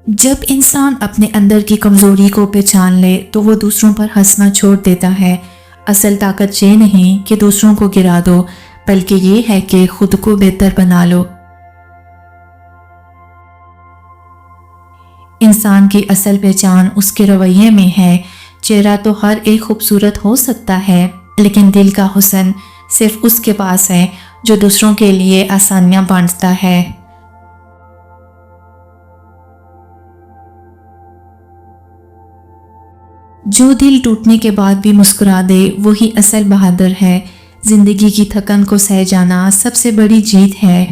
جب انسان اپنے اندر کی کمزوری کو پہچان لے تو وہ دوسروں پر ہنسنا چھوڑ دیتا ہے۔ اصل طاقت یہ نہیں کہ دوسروں کو گرا دو، بلکہ یہ ہے کہ خود کو بہتر بنا لو۔ انسان کی اصل پہچان اس کے رویے میں ہے۔ چہرہ تو ہر ایک خوبصورت ہو سکتا ہے، لیکن دل کا حسن صرف اس کے پاس ہے جو دوسروں کے لیے آسانیاں بانٹتا ہے۔ جو دل ٹوٹنے کے بعد بھی مسکرا دے وہی اصل بہادر ہے۔ زندگی کی تھکن کو سہ جانا سب سے بڑی جیت ہے۔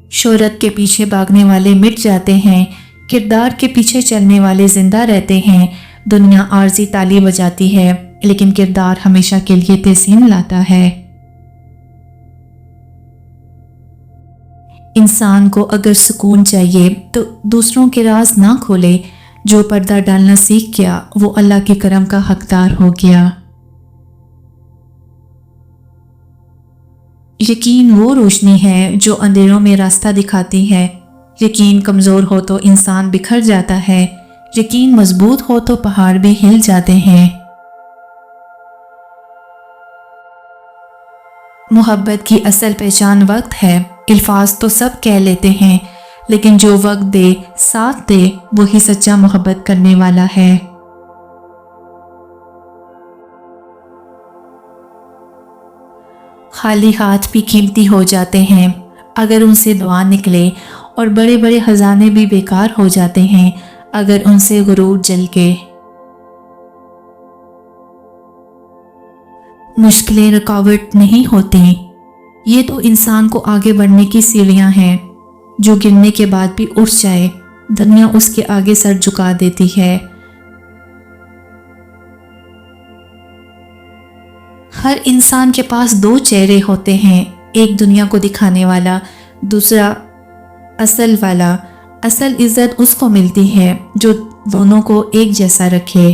شہرت کے پیچھے بھاگنے والے مٹ جاتے ہیں، کردار کے پیچھے چلنے والے زندہ رہتے ہیں۔ دنیا عارضی تالی بجاتی ہے، لیکن کردار ہمیشہ کے لیے تحسین لاتا ہے۔ انسان کو اگر سکون چاہیے تو دوسروں کے راز نہ کھولے۔ جو پردہ ڈالنا سیکھ گیا وہ اللہ کے کرم کا حقدار ہو گیا۔ یقین وہ روشنی ہے جو اندھیروں میں راستہ دکھاتی ہے۔ یقین کمزور ہو تو انسان بکھر جاتا ہے، یقین مضبوط ہو تو پہاڑ بھی ہل جاتے ہیں۔ محبت کی اصل پہچان وقت ہے۔ الفاظ تو سب کہہ لیتے ہیں، لیکن جو وقت دے، ساتھ دے، وہی سچا محبت کرنے والا ہے۔ خالی ہاتھ بھی قیمتی ہو جاتے ہیں اگر ان سے دعا نکلے، اور بڑے بڑے خزانے بھی بیکار ہو جاتے ہیں اگر ان سے غرور جھلکے۔ مشکلیں رکاوٹ نہیں ہوتی، یہ تو انسان کو آگے بڑھنے کی سیڑھیاں ہیں۔ جو گرنے کے بعد بھی اٹھ جائے، دنیا اس کے آگے سر جھکا دیتی ہے۔ ہر انسان کے پاس دو چہرے ہوتے ہیں، ایک دنیا کو دکھانے والا، دوسرا اصل والا۔ اصل عزت اس کو ملتی ہے جو دونوں کو ایک جیسا رکھے۔